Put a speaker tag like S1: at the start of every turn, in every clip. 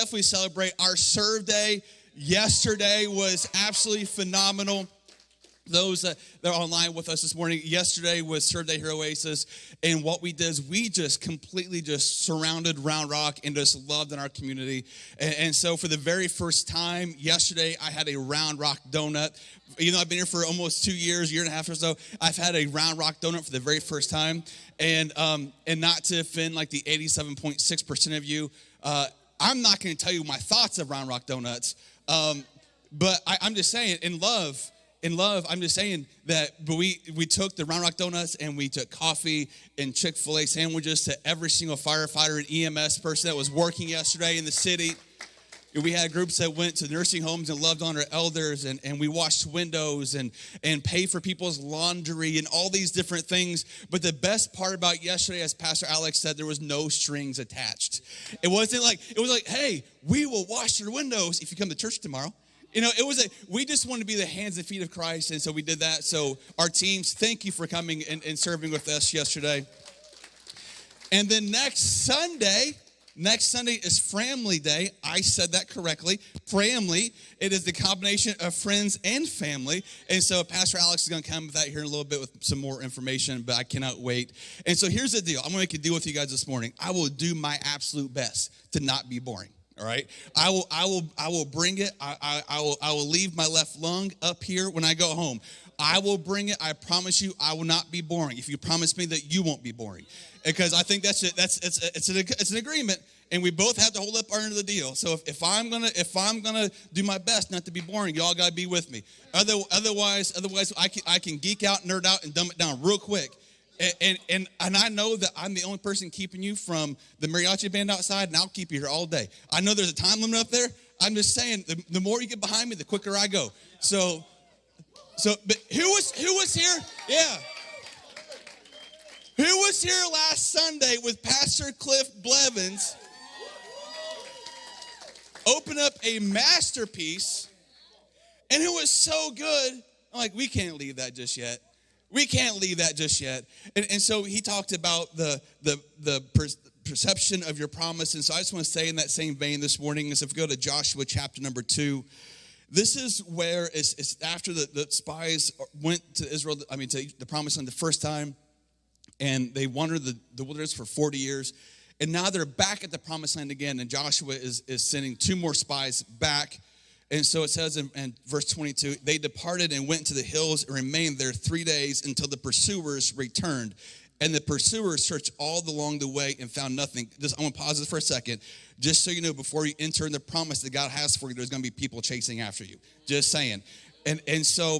S1: Definitely celebrate our serve day. Yesterday was absolutely phenomenal. Those that are online with us this morning, yesterday was Serve Day here at Oasis, and what we did is we just completely just surrounded Round Rock and just loved in our community. And so for the very first time yesterday, I had a Round Rock donut. You know, I've been here for almost 2 years, year and a half or so. I've had a Round Rock donut for the very first time, and not to offend like the 87.6% of you, I'm not going to tell you my thoughts of Round Rock donuts, but I'm just saying, in love, I'm just saying that we took the Round Rock donuts and we took coffee and Chick-fil-A sandwiches to every single firefighter and EMS person that was working yesterday in the city. We had groups that went to nursing homes and loved on our elders, and we washed windows and paid for people's laundry and all these different things. But the best part about yesterday, as Pastor Alex said, there was no strings attached. It was like, hey, we will wash your windows if you come to church tomorrow. You know, we just wanted to be the hands and feet of Christ, and so we did that. So our teams, thank you for coming and serving with us yesterday. And then next Sunday is Family Day. I said that correctly. Family. It is the combination of friends and family. And so Pastor Alex is going to come with that here in a little bit with some more information, but I cannot wait. And so here's the deal. I'm going to make a deal with you guys this morning. I will do my absolute best to not be boring. All right, I will bring it. I will leave my left lung up here when I go home. I will bring it. I promise you, I will not be boring. If you promise me that you won't be boring, because I think it's an agreement, and we both have to hold up our end of the deal. So if I'm gonna do my best not to be boring, y'all gotta be with me. Otherwise, I can geek out, nerd out, and dumb it down real quick. And I know that I'm the only person keeping you from the mariachi band outside, and I'll keep you here all day. I know there's a time limit up there. I'm just saying, the more you get behind me, the quicker I go. So, but who was here? Yeah. Who was here last Sunday with Pastor Cliff Blevins? Open up a masterpiece, and it was so good. I'm like, we can't leave that just yet. We can't leave that just yet. And so he talked about the perception of your promise. And so I just want to say in that same vein this morning, is if we go to Joshua chapter number 2, this is where it's after the spies went to Israel, to the Promiseland the first time, and they wandered the wilderness for 40 years. And now they're back at the Promiseland again, and Joshua is sending 2 more spies back. And so it says in verse 22, they departed and went to the hills and remained there 3 days until the pursuers returned. And the pursuers searched all along the way and found nothing. I want to pause this for a second. Just so you know, before you enter in the promise that God has for you, there's going to be people chasing after you. Just saying. And so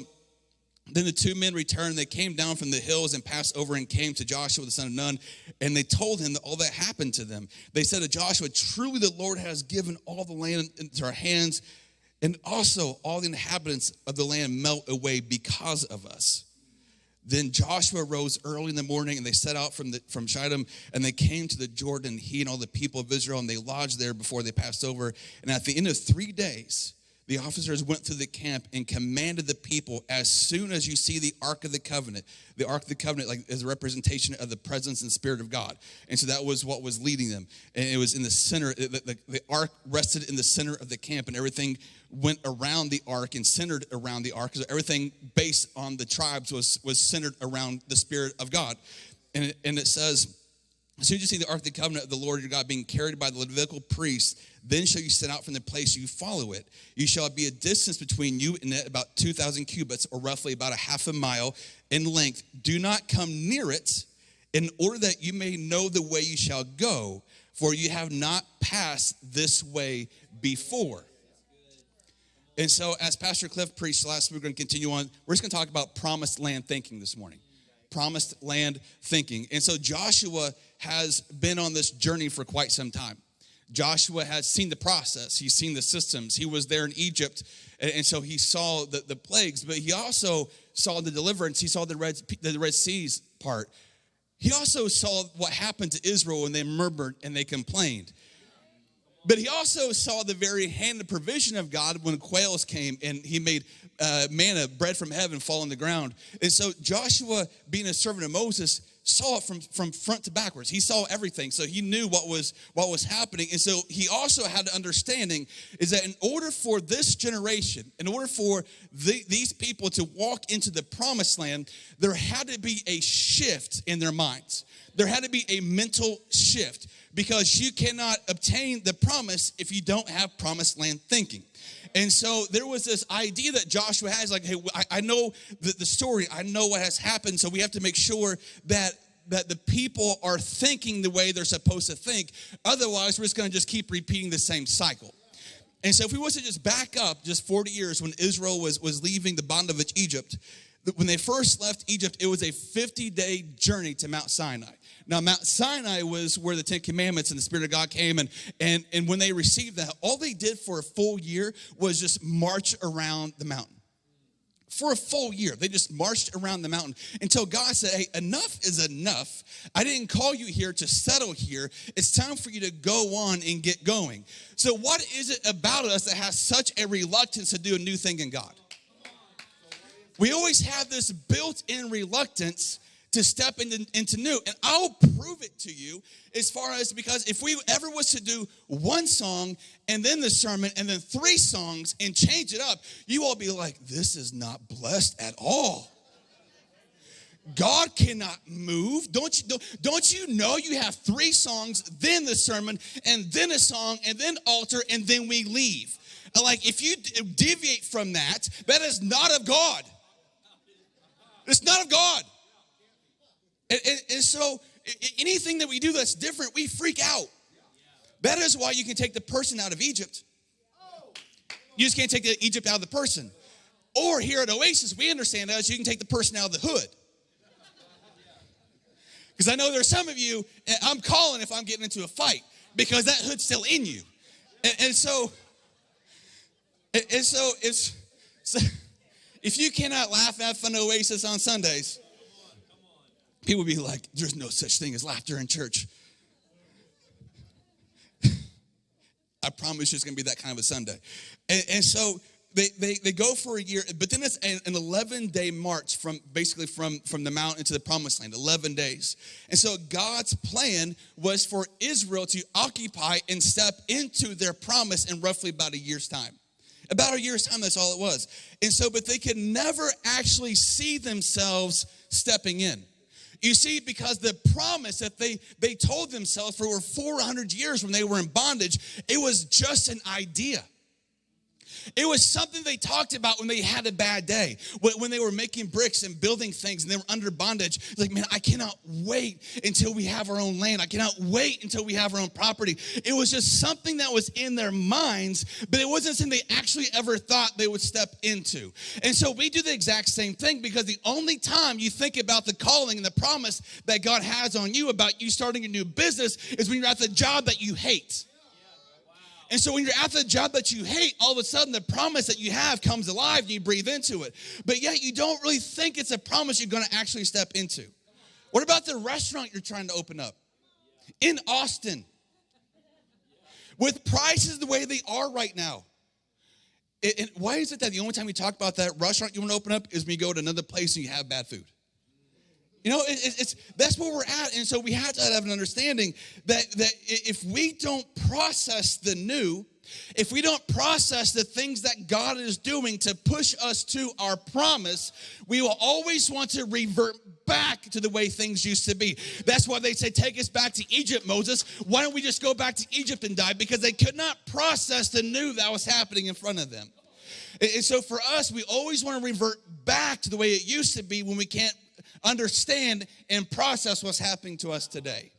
S1: then the 2 men returned. They came down from the hills and passed over and came to Joshua, the son of Nun. And they told him that all that happened to them. They said to Joshua, truly the Lord has given all the land into our hands, and also all the inhabitants of the land melt away because of us. Then Joshua rose early in the morning, and they set out from Shittim, and they came to the Jordan, he and all the people of Israel, and they lodged there before they passed over. And at the end of 3 days, the officers went through the camp and commanded the people, as soon as you see the Ark of the Covenant like is a representation of the presence and spirit of God. And so that was what was leading them. And it was in the center, the Ark rested in the center of the camp, and everything went around the Ark and centered around the Ark. So everything based on the tribes was centered around the Spirit of God. And it says, as soon as you see the Ark of the Covenant of the Lord your God being carried by the Levitical priests, then shall you set out from the place you follow it. You shall be a distance between you and it about 2,000 cubits, or roughly about a half a mile in length. Do not come near it, in order that you may know the way you shall go, for you have not passed this way before. And so as Pastor Cliff preached last week, we're going to continue on. We're just going to talk about promised land thinking this morning. Promised land thinking. And so Joshua has been on this journey for quite some time. Joshua has seen the process. He's seen the systems. He was there in Egypt, and so he saw the plagues, but he also saw the deliverance. He saw the Red Seas part. He also saw what happened to Israel when they murmured and they complained. But he also saw the very hand of provision of God when quails came and he made manna, bread from heaven, fall on the ground. And so Joshua, being a servant of Moses, saw it from front to backwards. He saw everything, so he knew what was happening. And so he also had an understanding is that in order for this generation, in order for these people to walk into the promised land, there had to be a shift in their minds. There had to be a mental shift, because you cannot obtain the promise if you don't have promised land thinking. And so there was this idea that Joshua has, like, hey, I know the story. I know what has happened. So we have to make sure that the people are thinking the way they're supposed to think. Otherwise, we're just going to just keep repeating the same cycle. And so if we was to just back up just 40 years when Israel was leaving the bondage of Egypt, when they first left Egypt, it was a 50-day journey to Mount Sinai. Now, Mount Sinai was where the 10 Commandments and the Spirit of God came. And when they received that, all they did for a full year was just march around the mountain. For a full year, they just marched around the mountain until God said, hey, enough is enough. I didn't call you here to settle here. It's time for you to go on and get going. So what is it about us that has such a reluctance to do a new thing in God? We always have this built-in reluctance to step into new. And I'll prove it to you as far as, because if we ever was to do one song and then the sermon and then 3 songs and change it up, you all be like, this is not blessed at all. God cannot move. Don't you know you have 3 songs, then the sermon, and then a song, and then altar, and then we leave? Like, if you deviate from that, that is not of God. It's not of God. And so anything that we do that's different, we freak out. That is why you can take the person out of Egypt. You just can't take the Egypt out of the person. Or here at Oasis, we understand that as you can take the person out of the hood. Because I know there's some of you, I'm calling if I'm getting into a fight, because that hood's still in you. And so it's, if you cannot laugh at fun Oasis on Sundays, people be like, there's no such thing as laughter in church. I promise you it's going to be that kind of a Sunday. And so they go for a year, but then it's an 11-day march from the mountain to the promised land, 11 days. And so God's plan was for Israel to occupy and step into their promise in roughly about a year's time. About a year's time, that's all it was. And so, but they could never actually see themselves stepping in. You see, because the promise that they told themselves for over 400 years when they were in bondage, it was just an idea. It was something they talked about when they had a bad day, when they were making bricks and building things and they were under bondage. It's like, man, I cannot wait until we have our own land. I cannot wait until we have our own property. It was just something that was in their minds, but it wasn't something they actually ever thought they would step into. And so we do the exact same thing, because the only time you think about the calling and the promise that God has on you about you starting a new business is when you're at the job that you hate. And so when you're at the job that you hate, all of a sudden the promise that you have comes alive and you breathe into it. But yet you don't really think it's a promise you're going to actually step into. What about the restaurant you're trying to open up in Austin? With prices the way they are right now. And why is it that the only time we talk about that restaurant you want to open up is when you go to another place and you have bad food? You know, that's where we're at. And so we have to have an understanding that if we don't process the new, if we don't process the things that God is doing to push us to our promise, we will always want to revert back to the way things used to be. That's why they say, take us back to Egypt, Moses. Why don't we just go back to Egypt and die? Because they could not process the new that was happening in front of them. And so for us, we always want to revert back to the way it used to be when we can't understand and process what's happening to us today.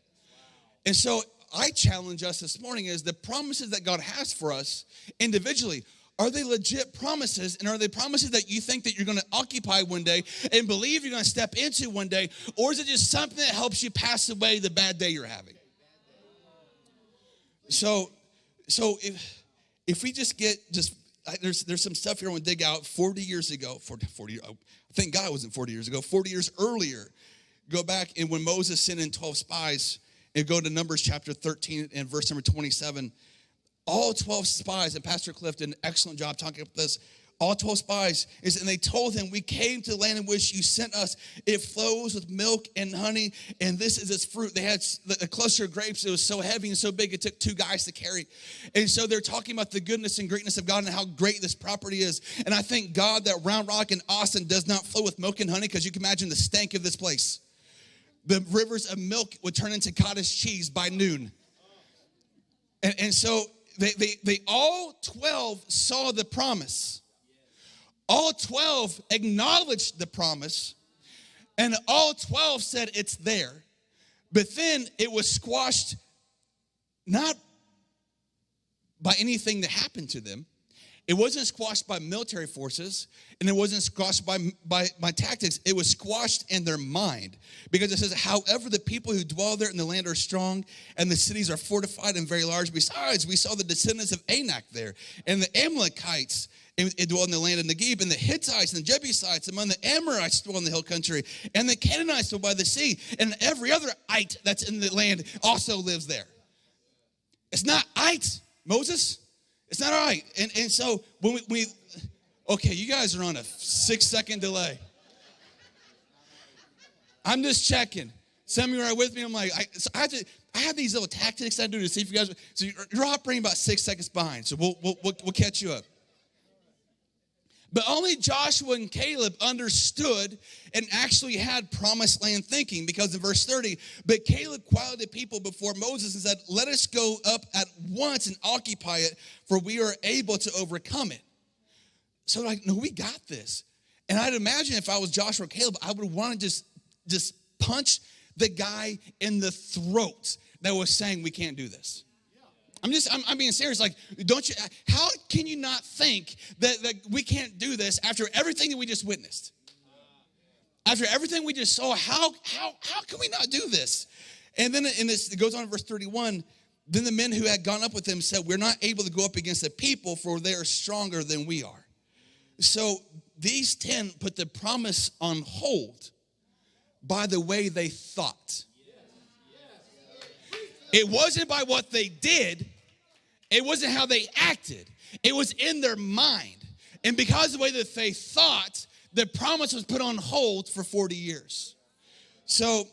S1: And so I challenge us this morning is the promises that God has for us individually. Are they legit promises? And are they promises that you think that you're going to occupy one day and believe you're going to step into one day? Or is it just something that helps you pass away the bad day you're having? So if we just get there's some stuff here I want to dig out 40 years ago. 40 thank God it wasn't 40 years ago. 40 years earlier, go back and when Moses sent in 12 spies, and go to Numbers chapter 13 and verse number 27. All 12 spies, and Pastor Cliff did an excellent job talking about this. all 12 spies, and they told him, we came to the land in which you sent us. It flows with milk and honey, and this is its fruit. They had a cluster of grapes. It was so heavy and so big, it took 2 guys to carry. And so they're talking about the goodness and greatness of God and how great this property is. And I thank God that Round Rock and Austin does not flow with milk and honey, because you can imagine the stank of this place. The rivers of milk would turn into cottage cheese by noon. And so they all 12 saw the promise. All 12 acknowledged the promise, and all 12 said it's there. But then it was squashed not by anything that happened to them. It wasn't squashed by military forces, and it wasn't squashed by tactics. It was squashed in their mind, because it says, however, the people who dwell there in the land are strong, and the cities are fortified and very large. Besides, we saw the descendants of Anak there, and the Amalekites dwell in the land of Negeb, and the Hittites and the Jebusites among the Amorites dwell in the hill country, and the Canaanites dwell by the sea, and every other ite that's in the land also lives there. It's not ite, Moses. It's not all right. And so when we okay, you guys are on a 6-second delay. I'm just checking. Some of you are with me. I'm like, I have these little tactics I do to see if you guys. So you're operating about 6 seconds behind. So we'll catch you up. But only Joshua and Caleb understood and actually had promised land thinking, because in verse 30, but Caleb quieted the people before Moses and said, let us go up at once and occupy it, for we are able to overcome it. So like, no, we got this. And I'd imagine if I was Joshua or Caleb, I would want to just punch the guy in the throat that was saying we can't do this. I'm being serious. Like, how can you not think that we can't do this after everything that we just witnessed? After everything we just saw, how can we not do this? And then it goes on in verse 31, then the men who had gone up with him said, we're not able to go up against the people, for they are stronger than we are. So these 10 put the promise on hold by the way they thought. It wasn't by what they did. It wasn't how they acted. It was in their mind. And because of the way that they thought, the promise was put on hold for 40 years. So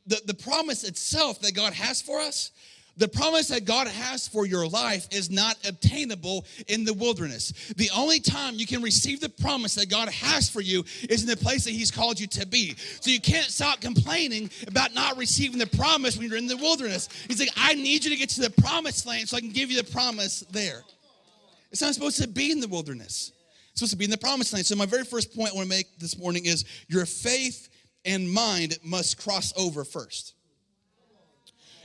S1: the promise itself that God has for us, the promise that God has for your life is not obtainable in the wilderness. The only time you can receive the promise that God has for you is in the place that he's called you to be. So you can't stop complaining about not receiving the promise when you're in the wilderness. He's like, I need you to get to the promised land so I can give you the promise there. It's not supposed to be in the wilderness. It's supposed to be in the promised land. So my very first point I want to make this morning is your faith and mind must cross over first.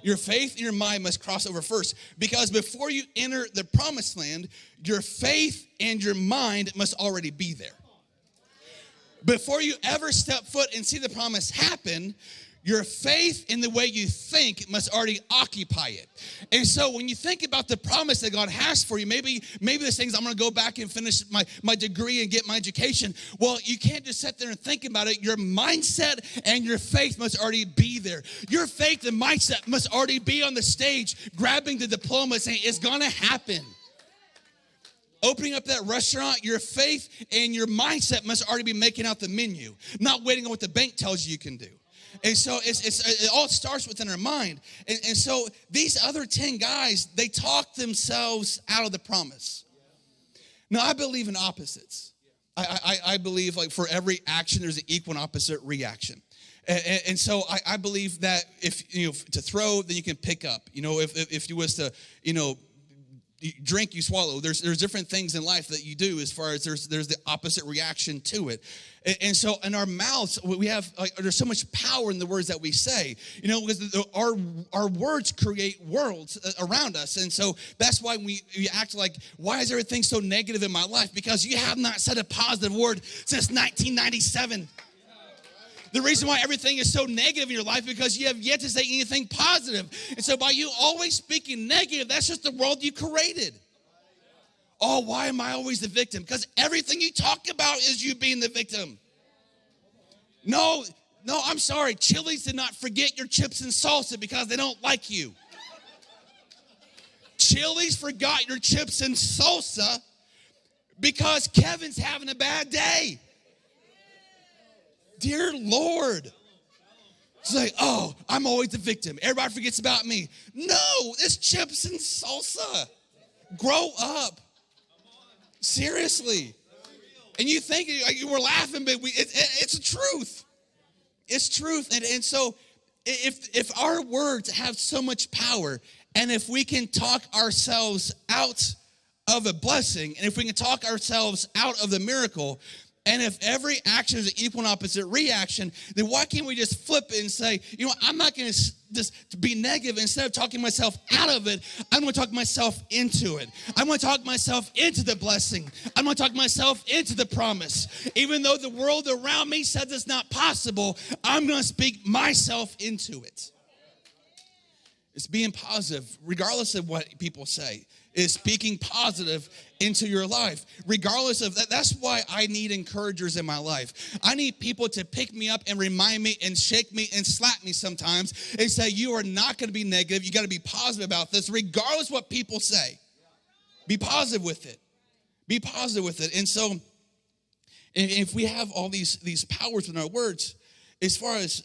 S1: Your faith and your mind must cross over first, because before you enter the promised land, your faith and your mind must already be there. Before you ever step foot and see the promise happen, your faith in the way you think must already occupy it. And so when you think about the promise that God has for you, maybe this thing's, I'm going to go back and finish my degree and get my education. Well, you can't just sit there and think about it. Your mindset and your faith must already be there. Your faith and mindset must already be on the stage, grabbing the diploma, saying, it's going to happen. Opening up that restaurant, your faith and your mindset must already be making out the menu, not waiting on what the bank tells you can do. And so it all starts within our mind. And so these other 10 guys, they talk themselves out of the promise. Now, I believe in opposites. I believe like for every action, there's an equal and opposite reaction. And so I believe that if, to throw, then you can pick up. If you was to, you drink, you swallow. There's different things in life that you do as far as there's the opposite reaction to it. And so in our mouths, we have, there's so much power in the words that we say, because our words create worlds around us. And so that's why we act like, why is everything so negative in my life? Because you have not said a positive word since 1997. The reason why everything is so negative in your life is because you have yet to say anything positive. And so by you always speaking negative, that's just the world you created. Oh, why am I always the victim? Because everything you talk about is you being the victim. No, I'm sorry. Chili's did not forget your chips and salsa because they don't like you. Chili's forgot your chips and salsa because Kevin's having a bad day. Dear Lord. It's like, oh, I'm always the victim. Everybody forgets about me. No, it's chips and salsa. Grow up. Seriously. And you think you were laughing, but it's the truth. It's truth. And so if our words have so much power, and if we can talk ourselves out of a blessing, and if we can talk ourselves out of the miracle, and if every action is an equal and opposite reaction, then why can't we just flip it and say, you know, I'm not going to just be negative. Instead of talking myself out of it, I'm going to talk myself into it. I'm going to talk myself into the blessing. I'm going to talk myself into the promise. Even though the world around me says it's not possible, I'm going to speak myself into it. It's being positive, regardless of what people say. Is speaking positive into your life, regardless of that. That's why I need encouragers in my life. I need people to pick me up and remind me and shake me and slap me sometimes and say, you are not going to be negative. You got to be positive about this, regardless of what people say. Be positive with it. Be positive with it. And so, if we have all these powers in our words, as far as,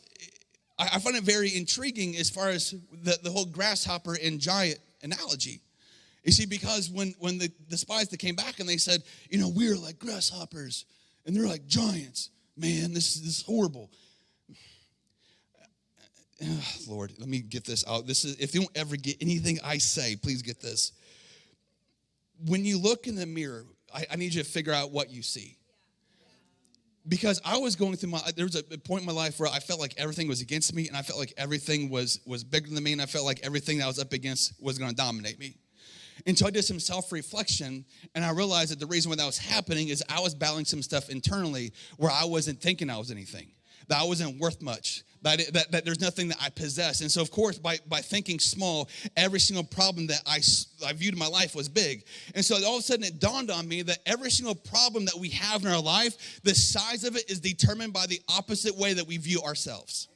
S1: I find it very intriguing as far as the whole grasshopper and giant analogy. You see, because when the spies that came back and they said, you know, we're like grasshoppers and they're like giants. Man, this is horrible. Lord, let me get this out. This is, if you don't ever get anything I say, please get this. When you look in the mirror, I need you to figure out what you see. Because I was going through there was a point in my life where I felt like everything was against me, and I felt like everything was bigger than me, and I felt like everything that I was up against was going to dominate me. And so I did some self-reflection, and I realized that the reason why that was happening is I was battling some stuff internally where I wasn't thinking I was anything, that I wasn't worth much, that there's nothing that I possess. And so, of course, by thinking small, every single problem that I viewed in my life was big. And so all of a sudden it dawned on me that every single problem that we have in our life, the size of it is determined by the opposite way that we view ourselves.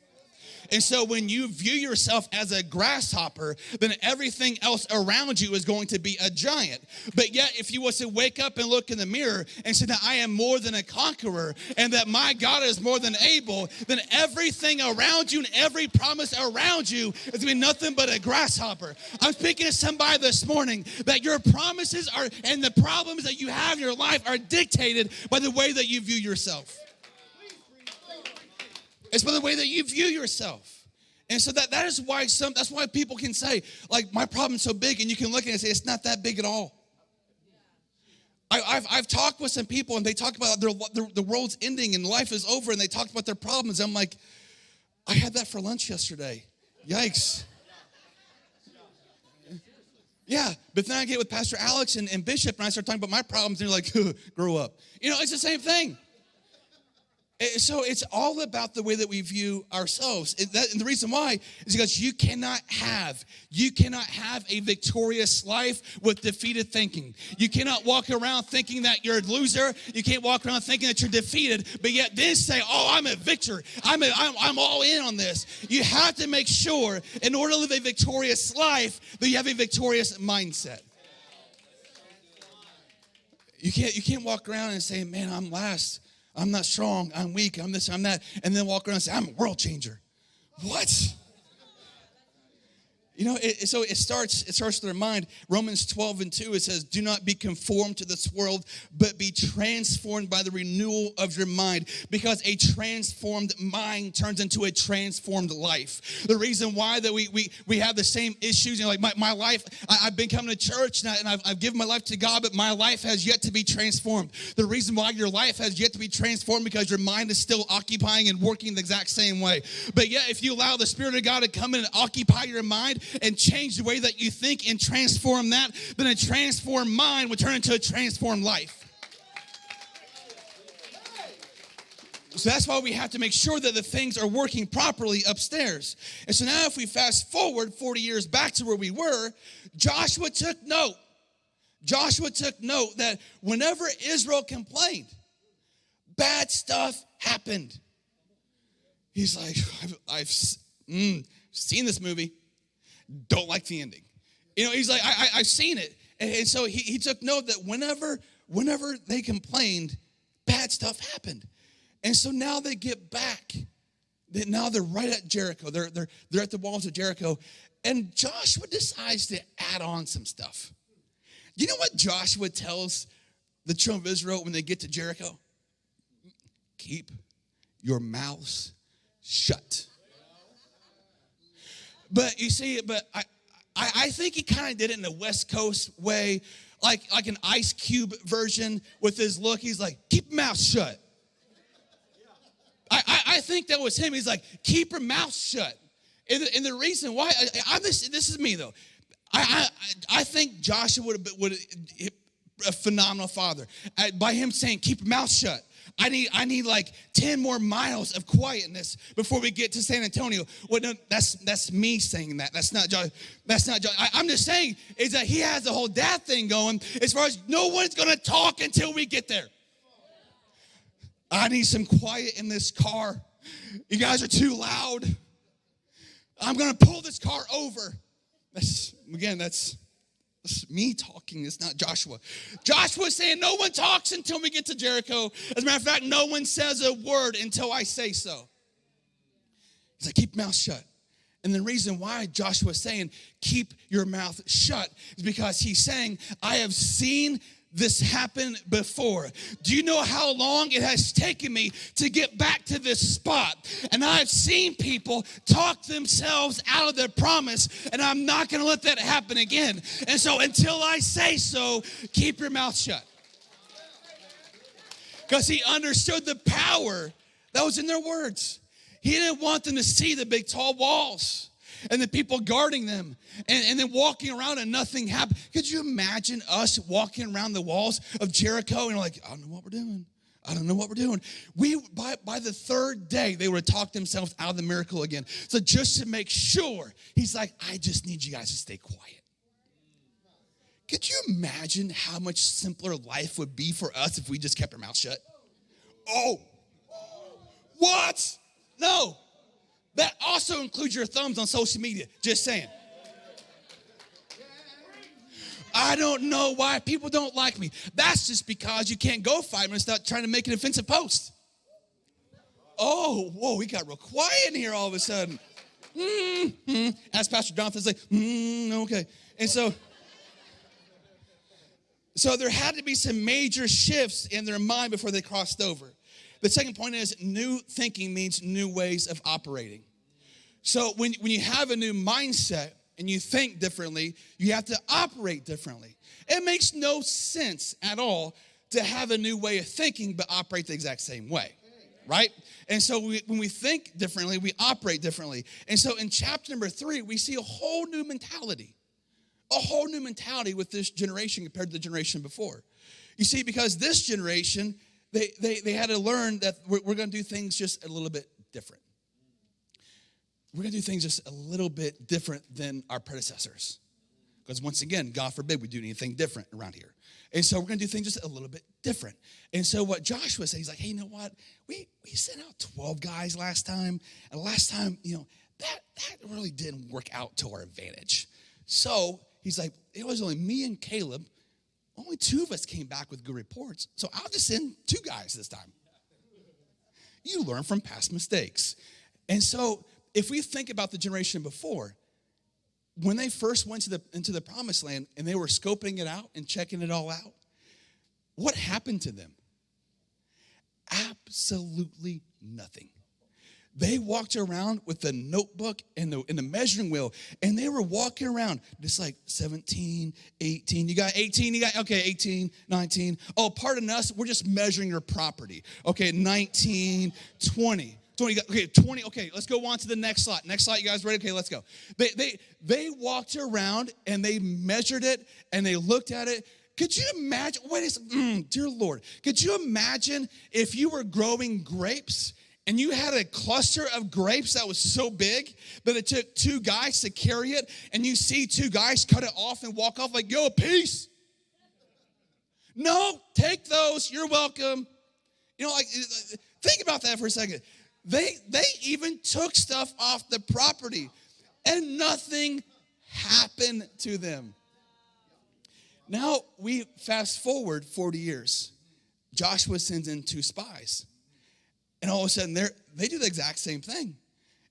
S1: And so when you view yourself as a grasshopper, then everything else around you is going to be a giant. But yet, if you was to wake up and look in the mirror and say that I am more than a conqueror and that my God is more than able, then everything around you and every promise around you is going to be nothing but a grasshopper. I'm speaking to somebody this morning that your promises are and the problems that you have in your life are dictated by the way that you view yourself. It's by the way that you view yourself. And so that is why that's why people can say, like, my problem's so big, and you can look at it and say, it's not that big at all. I've talked with some people, and they talk about the world's ending and life is over, and they talked about their problems. I'm like, I had that for lunch yesterday. Yikes. Yeah, but then I get with Pastor Alex and Bishop, and I start talking about my problems, and they're like, grow up. You know, it's the same thing. So it's all about the way that we view ourselves. And the reason why is because you cannot have a victorious life with defeated thinking. You cannot walk around thinking that you're a loser. You can't walk around thinking that you're defeated, but yet then say, oh, I'm a victor. I'm all in on this. You have to make sure in order to live a victorious life that you have a victorious mindset. You can't walk around and say, man, I'm last. I'm not strong, I'm weak, I'm this, I'm that, and then walk around and say, I'm a world changer. What? You know, so it starts with their mind. Romans 12:2, it says, do not be conformed to this world, but be transformed by the renewal of your mind, because a transformed mind turns into a transformed life. The reason why that we have the same issues, you know, like my life, I've been coming to church and I've given my life to God, but my life has yet to be transformed. The reason why your life has yet to be transformed because your mind is still occupying and working the exact same way. But yet, if you allow the Spirit of God to come in and occupy your mind and change the way that you think and transform that, then a transformed mind would turn into a transformed life. So that's why we have to make sure that the things are working properly upstairs. And so now if we fast forward 40 years back to where we were, Joshua took note. Joshua took note that whenever Israel complained, bad stuff happened. He's like, I've seen this movie. Don't like the ending. You know, he's like, I've seen it. And so he took note that whenever whenever they complained, bad stuff happened. And so now they get back. Now they're right at Jericho. They're at the walls of Jericho. And Joshua decides to add on some stuff. You know what Joshua tells the children of Israel when they get to Jericho? Keep your mouths shut. But you see, I think he kind of did it in the West Coast way, like an Ice Cube version with his look. He's like, keep your mouth shut. I think that was him. He's like, keep your mouth shut. And the reason why, this is me though. I think Joshua would a phenomenal father. By him saying, keep your mouth shut. I need like 10 more miles of quietness before we get to San Antonio. Well, no, that's me saying that. That's not Josh. That's not Josh. I'm just saying is that he has the whole dad thing going as far as no one's going to talk until we get there. I need some quiet in this car. You guys are too loud. I'm going to pull this car over. That's me talking. It's not Joshua. Joshua's saying no one talks until we get to Jericho. As a matter of fact, no one says a word until I say so. He's like, keep your mouth shut. And the reason why Joshua's saying keep your mouth shut is because he's saying, I have seen this happened before. Do you know how long it has taken me to get back to this spot? And I've seen people talk themselves out of their promise, and I'm not going to let that happen again. And so until I say so, keep your mouth shut. Because he understood the power that was in their words. He didn't want them to see the big tall walls and the people guarding them and then walking around and nothing happened. Could you imagine us walking around the walls of Jericho and like, I don't know what we're doing. I don't know what we're doing. By the third day, they would have talked themselves out of the miracle again. So just to make sure, he's like, I just need you guys to stay quiet. Could you imagine how much simpler life would be for us if we just kept our mouth shut? Oh, what? No. That also includes your thumbs on social media. Just saying. I don't know why people don't like me. That's just because you can't go 5 minutes without trying to make an offensive post. Oh, whoa, we got real quiet in here all of a sudden. As Pastor Jonathan's like, okay. And so there had to be some major shifts in their mind before they crossed over. The second point is new thinking means new ways of operating. So when you have a new mindset and you think differently, you have to operate differently. It makes no sense at all to have a new way of thinking but operate the exact same way, right? And so when we think differently, we operate differently. And so in chapter number 3, we see a whole new mentality with this generation compared to the generation before. You see, because this generation, they had to learn that we're going to do things just a little bit different. We're going to do things just a little bit different than our predecessors. Because once again, God forbid we do anything different around here. And so we're going to do things just a little bit different. And so what Joshua said, he's like, hey, you know what? We sent out 12 guys last time. And last time, that really didn't work out to our advantage. So he's like, it was only me and Caleb. Only 2 of us came back with good reports. So I'll just send 2 guys this time. You learn from past mistakes. And so if we think about the generation before, when they first went into the Promised Land and they were scoping it out and checking it all out, what happened to them? Absolutely nothing. They walked around with the notebook and the measuring wheel, and they were walking around just like 17, 18. You got 18? Okay, 18, 19. Oh, pardon us, we're just measuring your property. Okay, 19, 20. 20, okay, 20, okay, let's go on to the next slide. Next slide, you guys ready? Okay, let's go. They walked around and they measured it and they looked at it. Could you imagine, dear Lord, could you imagine if you were growing grapes and you had a cluster of grapes that was so big that it took 2 guys to carry it, and you see 2 guys cut it off and walk off like, yo, peace. No, take those, you're welcome. Think about that for a second. They even took stuff off the property and nothing happened to them. Now we fast forward 40 years. Joshua sends in 2 spies. And all of a sudden, they do the exact same thing.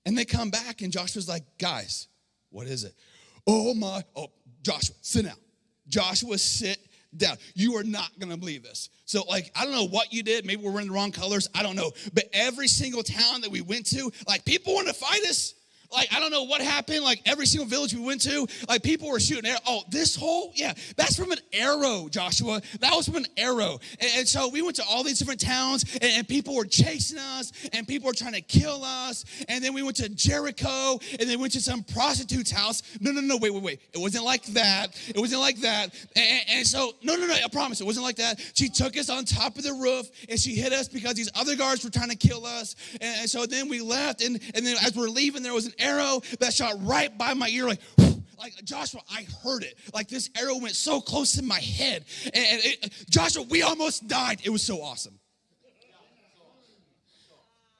S1: And they come back, and Joshua's like, guys, what is it? Oh, Joshua, sit down. Joshua, sit down. You are not going to believe this. So, like, I don't know what you did. Maybe we're wearing the wrong colors. I don't know. But every single town that we went to, like, people wanted to fight us. Like, I don't know what happened. Like, every single village we went to, like, people were shooting arrows. Oh, this hole? Yeah, that's from an arrow, Joshua. That was from an arrow. And so we went to all these different towns, and people were chasing us, and people were trying to kill us. And then we went to Jericho, and then went to some prostitute's house. No, wait. It wasn't like that. It wasn't like that. And so, no, I promise, it wasn't like that. She took us on top of the roof, and she hit us because these other guards were trying to kill us. And so then we left, and then as we're leaving, there was an arrow that shot right by my ear, like Joshua, I heard it. Like this arrow went so close to my head. And Joshua, we almost died. It was so awesome.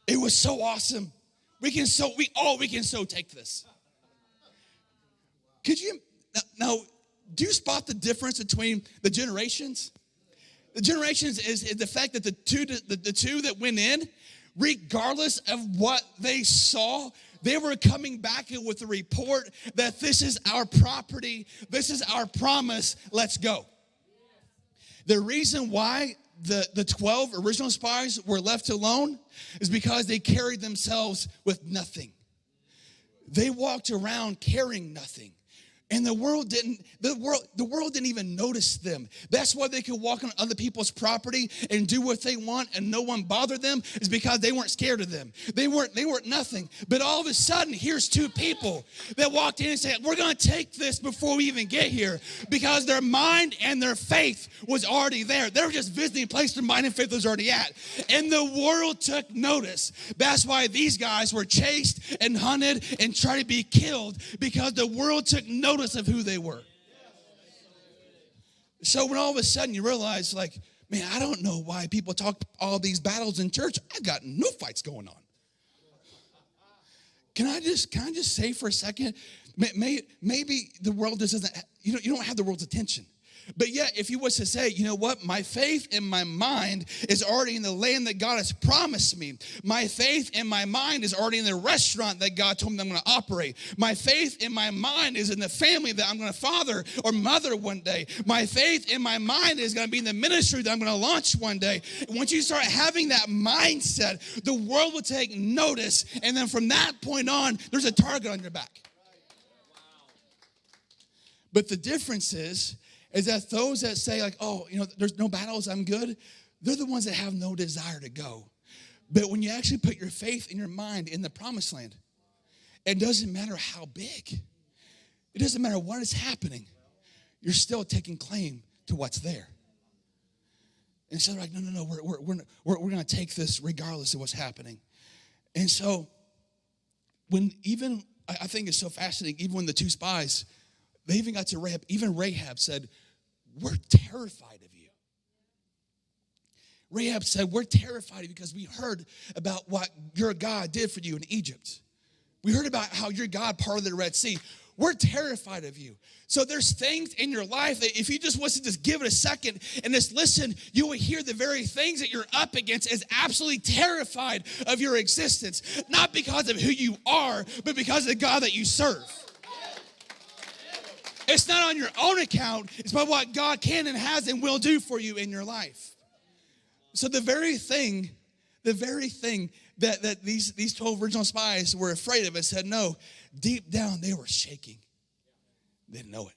S1: It was so awesome. We can so take this. Could you now do you spot the difference between the generations? The generations is the fact that the two that went in, regardless of what they saw, they were coming back with a report that this is our property, this is our promise, let's go. The reason why the 12 original spies were left alone is because they carried themselves with nothing. They walked around carrying nothing. And the world didn't even notice them. That's why they could walk on other people's property and do what they want and no one bothered them, is because they weren't scared of them. They weren't nothing. But all of a sudden, here's 2 people that walked in and said, we're going to take this before we even get here, because their mind and their faith was already there. They were just visiting a place their mind and faith was already at. And the world took notice. That's why these guys were chased and hunted and tried to be killed, because the world took notice of who they were. So when all of a sudden you realize, like, man, I don't know why people talk all these battles in church. I got no fights going on. Can I just say for a second, maybe the world just doesn't, you don't have the world's attention. But yet, if you was to say, you know what, my faith and my mind is already in the land that God has promised me. My faith and my mind is already in the restaurant that God told me I'm going to operate. My faith and my mind is in the family that I'm going to father or mother one day. My faith and my mind is going to be in the ministry that I'm going to launch one day. Once you start having that mindset, the world will take notice. And then from that point on, there's a target on your back. But the difference is that those that say, like, oh, there's no battles, I'm good, they're the ones that have no desire to go. But when you actually put your faith and your mind in the promised land, it doesn't matter how big. It doesn't matter what is happening. You're still taking claim to what's there. And so they're like, no, we're going to take this regardless of what's happening. And so I think it's so fascinating, even when the 2 spies, they even got to Rahab. Even Rahab said, we're terrified of you. Rahab said, we're terrified of you because we heard about what your God did for you in Egypt. We heard about how your God parted the Red Sea. We're terrified of you. So there's things in your life that if you just was to just give it a second and just listen, you will hear the very things that you're up against is absolutely terrified of your existence. Not because of who you are, but because of the God that you serve. It's not on your own account. It's by what God can and has and will do for you in your life. So the very thing that these 12 original spies were afraid of, it said no. Deep down, they were shaking. They didn't know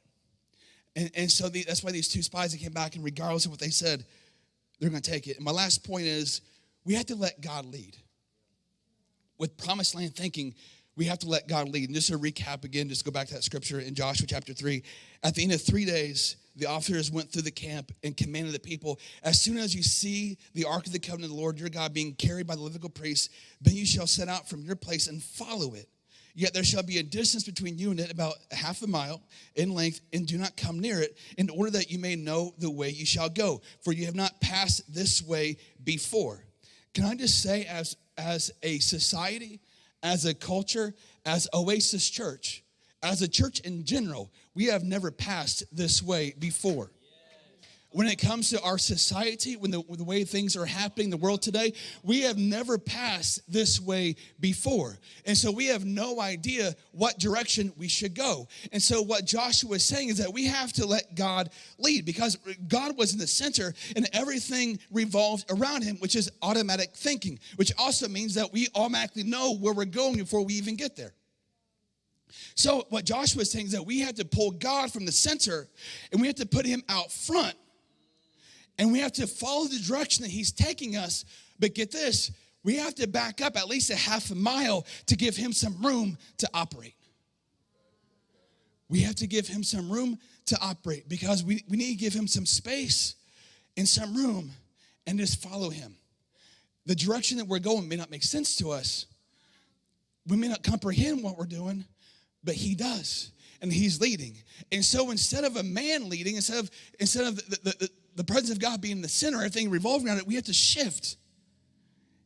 S1: it. And so that's why these 2 spies that came back, and regardless of what they said, they're going to take it. And my last point is, we have to let God lead. With Promiseland thinking, we have to let God lead. And just to recap again, just go back to that scripture in Joshua chapter 3. At the end of 3 days, the officers went through the camp and commanded the people, as soon as you see the ark of the covenant of the Lord your God being carried by the Levitical priests, then you shall set out from your place and follow it. Yet there shall be a distance between you and it, about half a mile in length, and do not come near it, in order that you may know the way you shall go, for you have not passed this way before. Can I just say, as a society, as a culture, as Oasis Church, as a church in general, we have never passed this way before. When it comes to our society, when the way things are happening in the world today, we have never passed this way before. And so we have no idea what direction we should go. And so what Joshua is saying is that we have to let God lead, because God was in the center and everything revolved around him, which is automatic thinking, which also means that we automatically know where we're going before we even get there. So what Joshua is saying is that we have to pull God from the center and we have to put him out front. And we have to follow the direction that he's taking us. But get this, we have to back up at least a half a mile to give him some room to operate. We have to give him some room to operate, because we need to give him some space and some room and just follow him. The direction that we're going may not make sense to us. We may not comprehend what we're doing, but he does, and he's leading. And so instead of a man leading, instead of the presence of God being in the center, everything revolving around it, we have to shift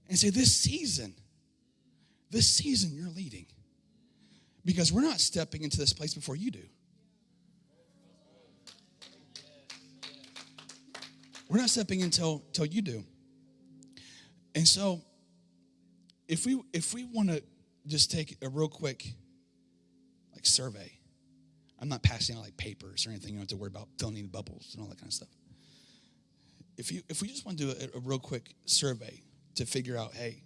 S1: and say, this season you're leading. Because we're not stepping into this place before you do. We're not stepping in till you do. And so if we want to just take a real quick survey. I'm not passing out papers or anything. You don't have to worry about filling in bubbles and all that kind of stuff. If we just want to do a real quick survey to figure out, hey,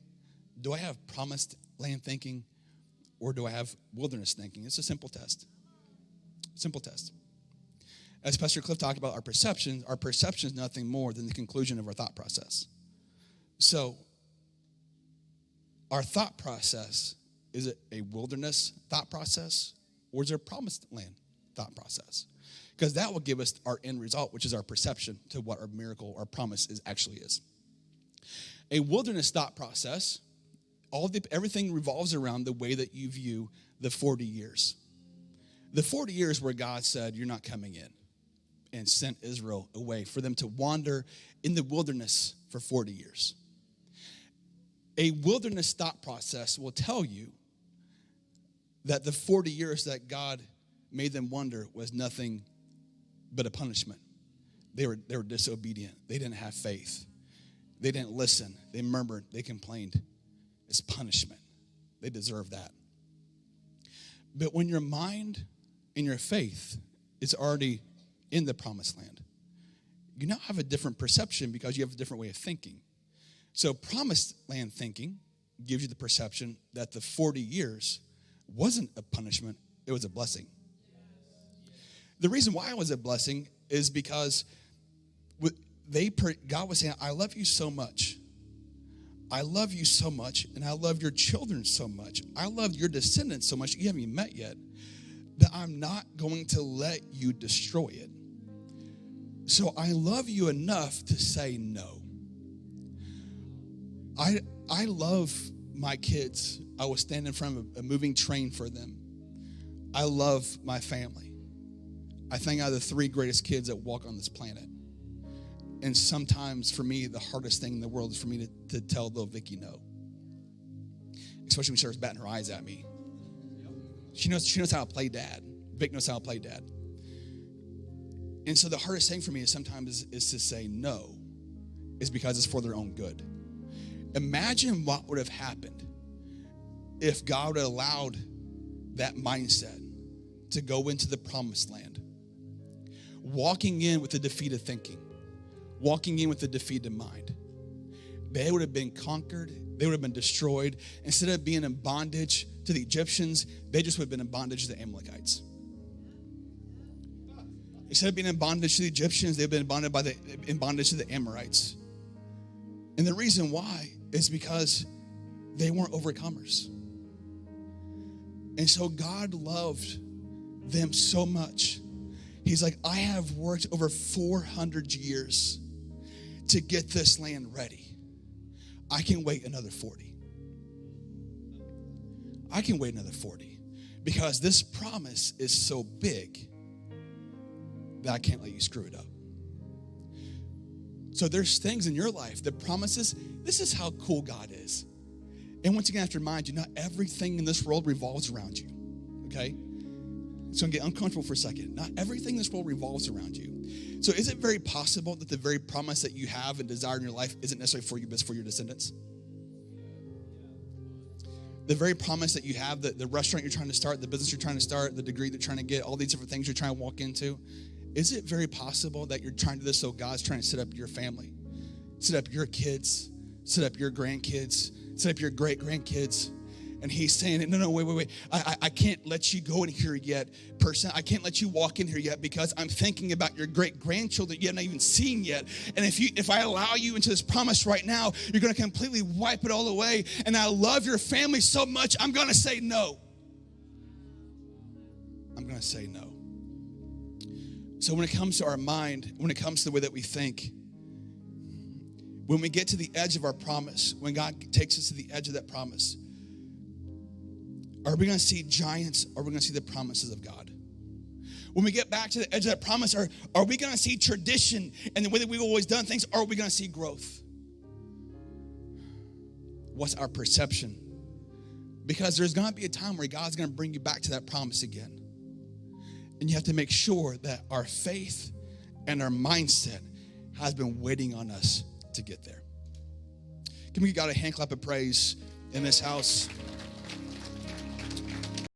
S1: do I have promised land thinking or do I have wilderness thinking? It's a simple test. Simple test. As Pastor Cliff talked about our perception is nothing more than the conclusion of our thought process. So our thought process, is it a wilderness thought process or is it a promised land thought process? Because that will give us our end result, which is our perception to what our miracle or promise actually is. A wilderness thought process, everything revolves around the way that you view the 40 years. The 40 years where God said, you're not coming in, and sent Israel away for them to wander in the wilderness for 40 years. A wilderness thought process will tell you that the 40 years that God made them wander was nothing but a punishment. They were disobedient. They didn't have faith. They didn't listen. They murmured. They complained. It's punishment. They deserve that. But when your mind and your faith is already in the promised land, you now have a different perception because you have a different way of thinking. So promised land thinking gives you the perception that the 40 years wasn't a punishment, it was a blessing. The reason why it was a blessing is because God was saying, I love you so much. I love you so much, and I love your children so much. I love your descendants so much, you haven't even met yet, that I'm not going to let you destroy it. So I love you enough to say no. I love my kids. I will stand in front of a moving train for them. I love my family. I think I have the 3 greatest kids that walk on this planet. And sometimes for me, the hardest thing in the world is for me to tell little Vicky no. Especially when she starts batting her eyes at me. She knows how to play dad. Vic knows how to play dad. And so the hardest thing for me is sometimes is to say no, is because it's for their own good. Imagine what would have happened if God would have allowed that mindset to go into the promised land. Walking in with a defeated thinking. Walking in with a defeated mind. They would have been conquered. They would have been destroyed. Instead of being in bondage to the Egyptians, they just would have been in bondage to the Amalekites. Instead of being in bondage to the Egyptians, they've been in bondage to the Amorites. And the reason why is because they weren't overcomers. And so God loved them so much. He's like, I have worked over 400 years to get this land ready. I can wait another 40. I can wait another 40 because this promise is so big that I can't let you screw it up. So there's things in your life, the promises, this is how cool God is. And once again, I have to remind you, not everything in this world revolves around you, okay? It's going to get uncomfortable for a second. Not everything in this world revolves around you. So is it very possible that the very promise that you have and desire in your life isn't necessarily for you, but it's for your descendants? The very promise that you have, the restaurant you're trying to start, the business you're trying to start, the degree you're trying to get, all these different things you're trying to walk into, is it very possible that you're trying to do this so God's trying to set up your family, set up your kids, set up your grandkids, set up your great-grandkids? And he's saying, no, wait. I can't let you go in here yet, person. I can't let you walk in here yet because I'm thinking about your great-grandchildren you haven't even seen yet. And if I allow you into this promise right now, you're going to completely wipe it all away. And I love your family so much, I'm going to say no. I'm going to say no. So when it comes to our mind, when it comes to the way that we think, when we get to the edge of our promise, when God takes us to the edge of that promise, are we going to see giants, or are we going to see the promises of God? When we get back to the edge of that promise, are we going to see tradition and the way that we've always done things, or are we going to see growth? What's our perception? Because there's going to be a time where God's going to bring you back to that promise again. And you have to make sure that our faith and our mindset has been waiting on us to get there. Can we give God a hand clap of praise in this house?